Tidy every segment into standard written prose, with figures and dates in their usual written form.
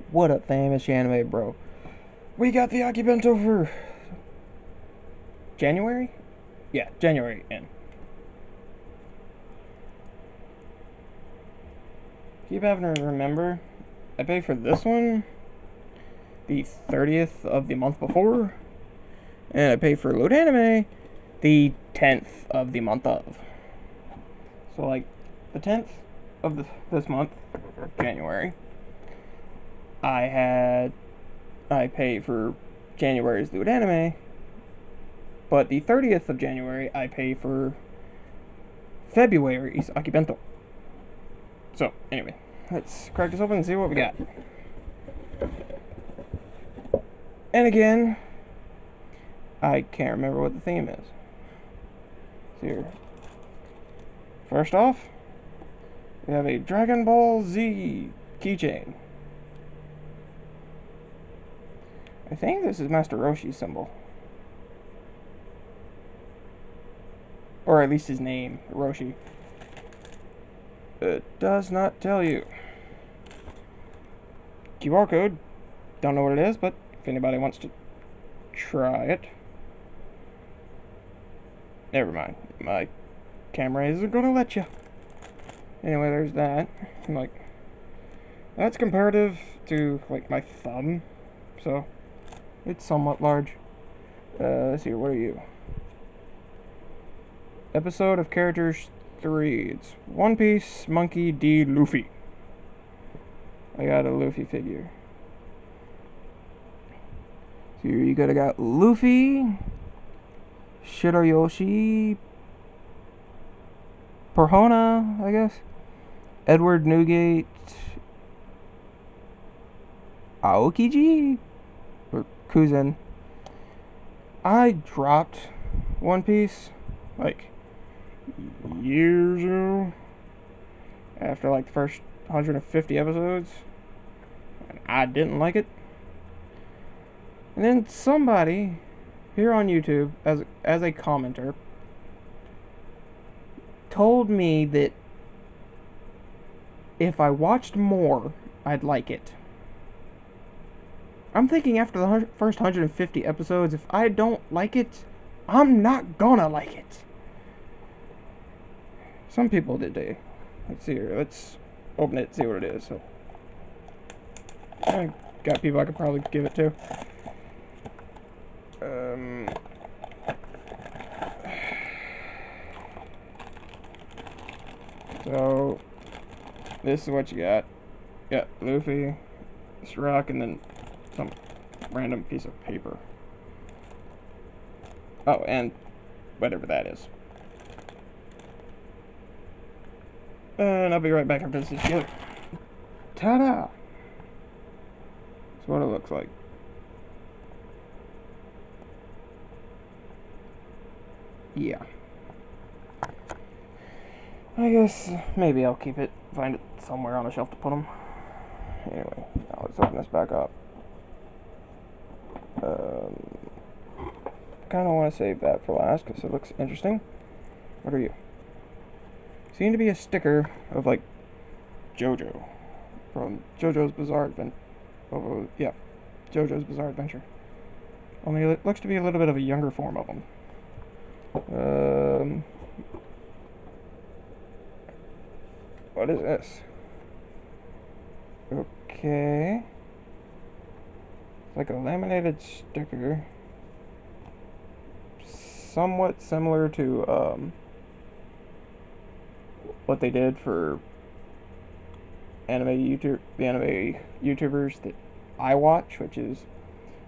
What up, famous anime bro? We got the Akibento for January? Yeah, January in. Keep having to remember, I paid for this one the 30th of the month before, and I paid for Load Anime the 10th of the month of. So, like, the 10th of this month, January, I paid for January's Loot Anime, but the 30th of January, I pay for February's Akibento. So, anyway, let's crack this open and see what we got. And again, I can't remember what the theme is. Here. First off, we have a Dragon Ball Z keychain. I think this is Master Roshi's symbol. Or at least his name, Roshi. It does not tell you. QR code. Don't know what it is, but if anybody wants to try it. Never mind. My camera isn't gonna let you. Anyway, there's that. Like, that's comparative to, like, my thumb. So, it's somewhat large. Let's see, what are you? Episode of Characters 3. It's One Piece Monkey D. Luffy. I got a Luffy figure. So you got Luffy, Shirayoshi, Perhona, I guess, Edward Newgate, Aokiji, or Kuzen. I dropped One Piece, like, years ago, after, like, the first 150 episodes, and I didn't like it. And then somebody here on YouTube, as a commenter, told me that if I watched more, I'd like it. I'm thinking after the first 150 episodes, if I don't like it, I'm not gonna like it. Some people did, they. Let's see here. Let's open it and see what it is. So, I got people I could probably give it to. So, this is what you got. You got Luffy, this rock, and then some random piece of paper. Oh, and whatever that is. And I'll be right back after this is together. Ta-da! That's what it looks like. Yeah. I guess maybe I'll keep it, find it somewhere on a shelf to put them. Anyway, now let's open this back up. Kind of want to save that for last because it looks interesting. What are you? Seem to be a sticker of, like, JoJo from JoJo's Bizarre Adventure. Oh, yeah, JoJo's Bizarre Adventure. Only it looks to be a little bit of a younger form of them. What is this? Okay. It's like a laminated sticker. Somewhat similar to, what they did for the anime YouTubers that I watch, which is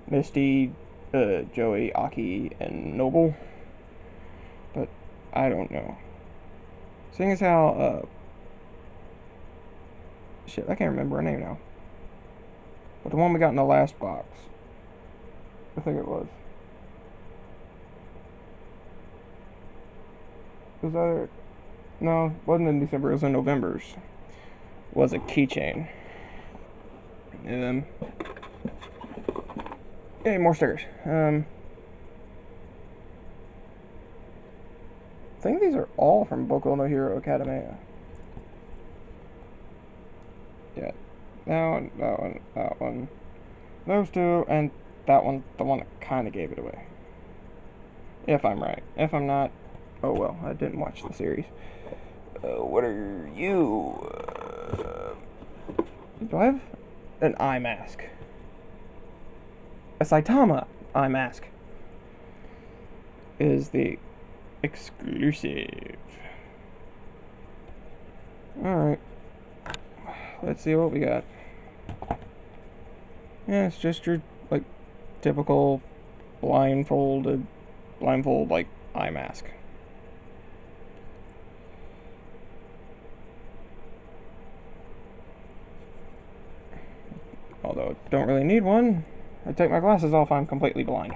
Misty, Joey, Aki, and Noble. But I don't know. Seeing as how, shit, I can't remember her name now. But the one we got in the last box, I think it was. Was either, no, it wasn't in December, it was in November's. Was a keychain. Hey, more stickers. I think these are all from Boku no Hero Academia. Yeah, that one. Those two, and that one, the one that kind of gave it away. If I'm right. If I'm not, oh well, I didn't watch the series. What are you? Do I have an eye mask? A Saitama eye mask is the exclusive. Alright. Let's see what we got. Yeah, it's just your, like, typical blindfold, like, eye mask. Although, I don't really need one. I take my glasses off, I'm completely blind.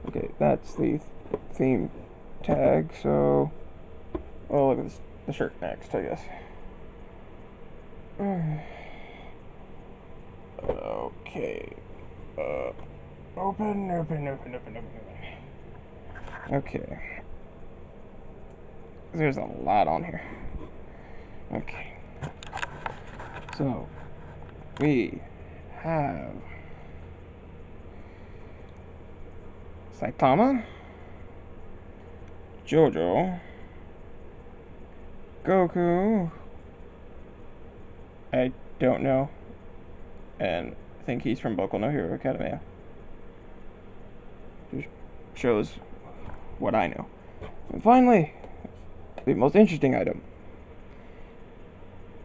Okay, that's the theme tag, so... Oh, look at this, the shirt next, I guess. Okay. Open. Okay. There's a lot on here. Okay. So, we have Saitama, Jojo, Goku, I don't know, and I think he's from Boku no Hero Academia. Just shows what I know. And finally, the most interesting item.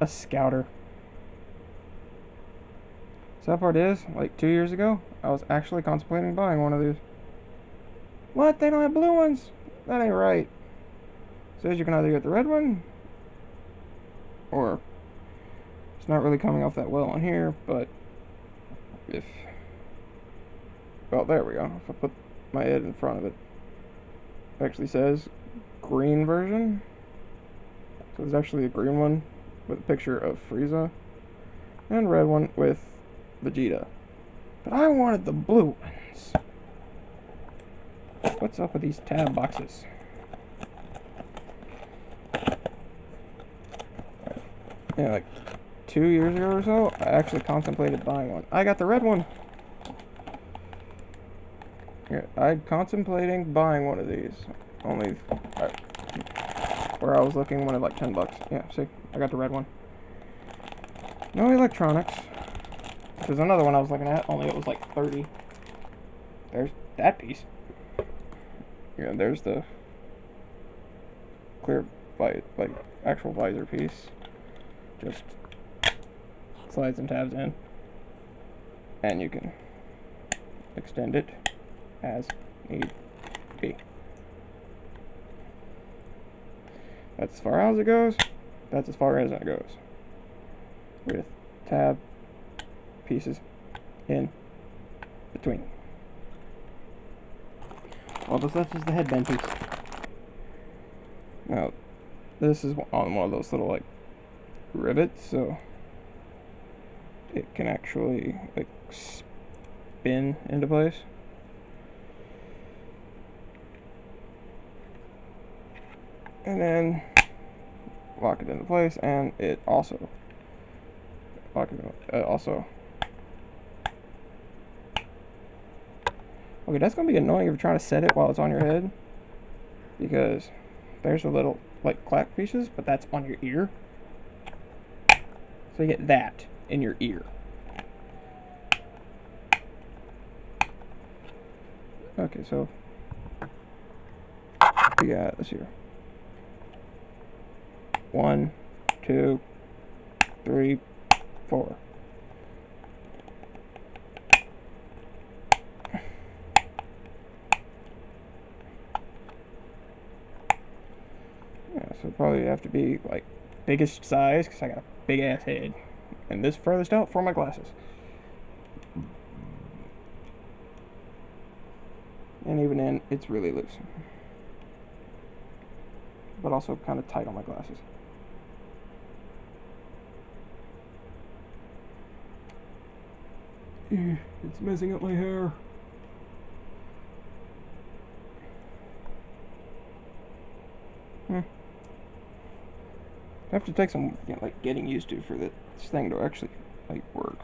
A scouter. Sad part is, like 2 years ago, I was actually contemplating buying one of these. What? They don't have blue ones? That ain't right. Says you can either get the red one, or it's not really coming off that well on here, but if... Well, there we go. If I put my head in front of it, it actually says green version. So there's actually a green one with a picture of Frieza, and a red one with Vegeta. But I wanted the blue ones. What's up with these tab boxes? Yeah, like 2 years ago or so, I actually contemplated buying one. I got the red one. Yeah, I'm contemplating buying one of these. Only where I was looking, one of like $10. Yeah, see, I got the red one. No electronics. There's another one I was looking at, only it was like 30. There's that piece. Yeah, there's the clear, like actual visor piece. Just slides and tabs in, and you can extend it as need be. That's as far as it goes. That's as far as it goes. With tab pieces in between. All that's left is the headband piece. Now, this is on one of those little like rivets, so it can actually like spin into place. And then lock it into place, and it also okay, that's gonna be annoying if you're trying to set it while it's on your head, because there's a little like clack pieces, but that's on your ear, so you get that in your ear. Okay, so we got this here. 1, 2, 3, 4. Yeah, so probably have to be like biggest size because I got a big ass head, and this furthest out for my glasses. And even then, it's really loose, but also kind of tight on my glasses. It's messing up my hair. I have to take some, like, getting used to for this thing to actually, like, work.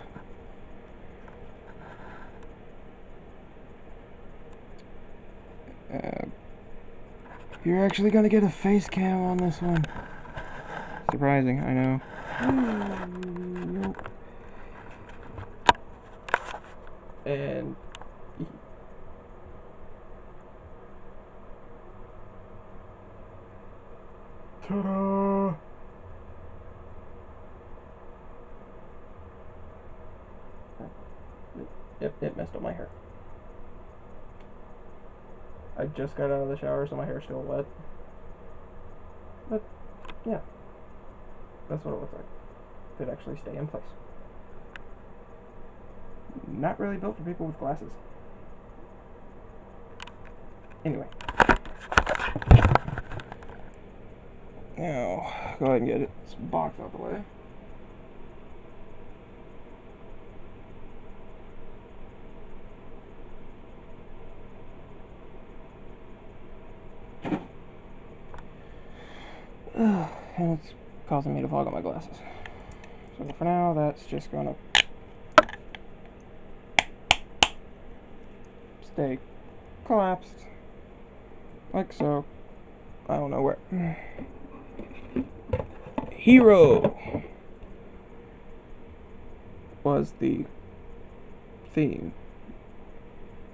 You're actually gonna get a face cam on this one. Surprising, I know. Nope. And ta-da! It messed up my hair. I just got out of the shower, so my hair's still wet. But, yeah. That's what it looks like. Could actually stay in place. Not really built for people with glasses. Anyway. Now, go ahead and get this box out the way. And it's causing me to fog up my glasses. So for now, that's just gonna stay collapsed, like so. I don't know where. Hero was the theme.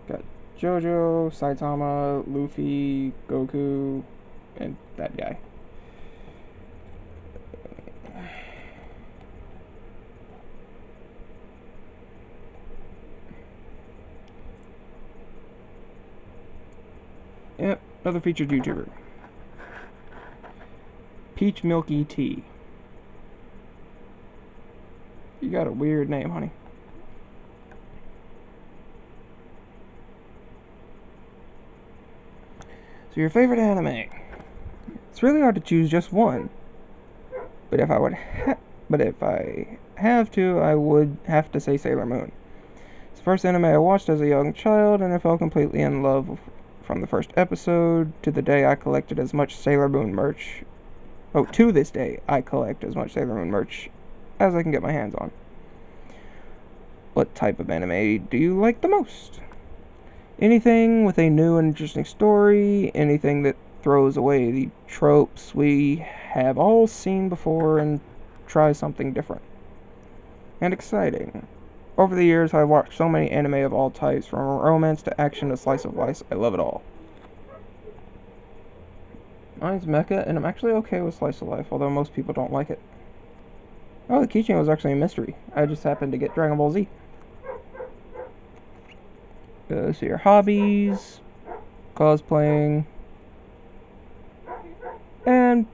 Got JoJo, Saitama, Luffy, Goku, and that guy. Yep, another featured YouTuber. Peach Milky Tea. You got a weird name, honey. So your favorite anime? It's really hard to choose just one. But if I have to, I would have to say Sailor Moon. It's the first anime I watched as a young child, and I fell completely in love from the first episode to the day I collected as much Sailor Moon merch. Oh, to this day, I collect as much Sailor Moon merch as I can get my hands on. What type of anime do you like the most? Anything with a new and interesting story, anything that throws away the tropes we have all seen before and tries something different and exciting. Over the years, I've watched so many anime of all types, from romance to action to slice of life. I love it all. Mine's mecha, and I'm actually okay with slice of life, although most people don't like it. Oh, the keychain was actually a mystery. I just happened to get Dragon Ball Z. So your hobbies, cosplaying, and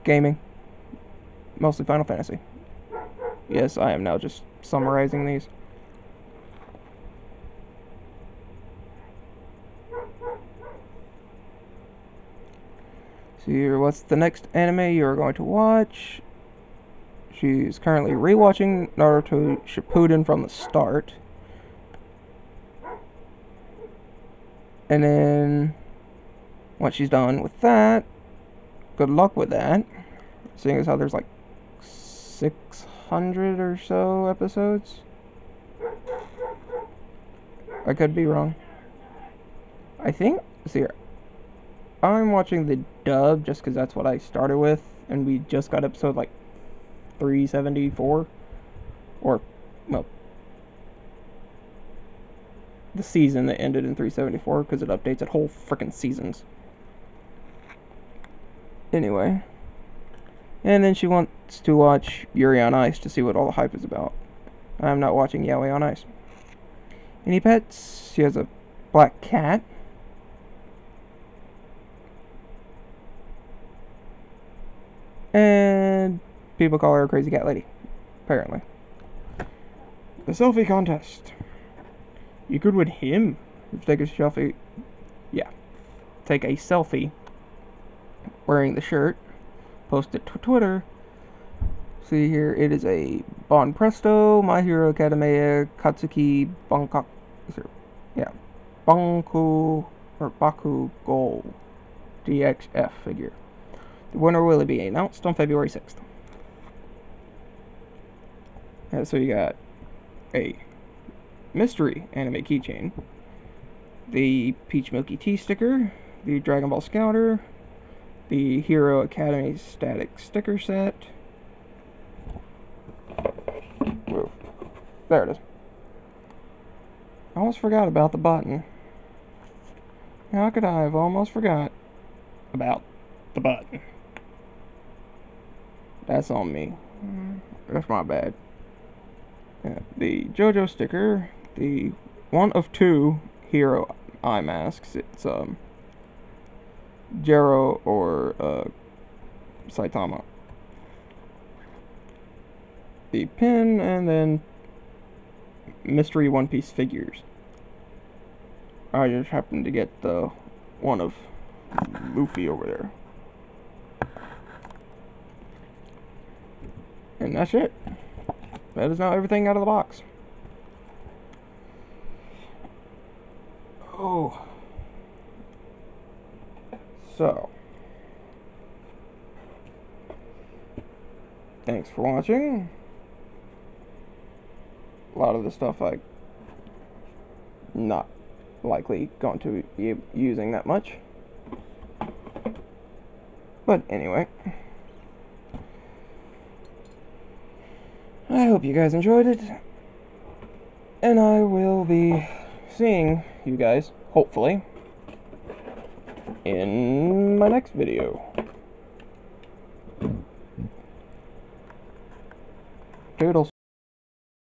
gaming. Mostly Final Fantasy. Yes, I am now just summarizing these. So here, what's the next anime you're going to watch? She's currently rewatching Naruto Shippuden from the start. And then, once she's done with that, good luck with that. Seeing as how there's like 600 or so episodes. I could be wrong. I think, see here, I'm watching the dub just because that's what I started with, and we just got episode like 374, or, well, the season that ended in 374, because it updates at whole frickin' seasons. Anyway, and then she wants to watch Yuri on Ice to see what all the hype is about. I'm not watching Yaoi on Ice. Any pets? She has a black cat. And people call her a crazy cat lady, apparently. The selfie contest. You could with him. Take a selfie. Yeah. Take a selfie wearing the shirt. Post it to Twitter. See here, it is a Bon Presto, My Hero Academia, Katsuki, Bangkok. Yeah. Banku or Baku Gold DXF figure. The winner will be announced on February 6th. So you got a mystery anime keychain, the Peach Milky Tea sticker, the Dragon Ball Scouter, the Hero Academy static sticker set. Whoa. There it is. I almost forgot about the button. How could I have almost forgot about the button? That's on me. That's my bad. The JoJo sticker, the one of two hero eye masks. It's Jero or Saitama. The pin, and then mystery One Piece figures. I just happened to get the one of Luffy over there. And that's it. That is now everything out of the box. Oh. So. Thanks for watching. A lot of the stuff I not likely going to be using that much. But anyway. I hope you guys enjoyed it, and I will be seeing you guys, hopefully, in my next video. Toodles.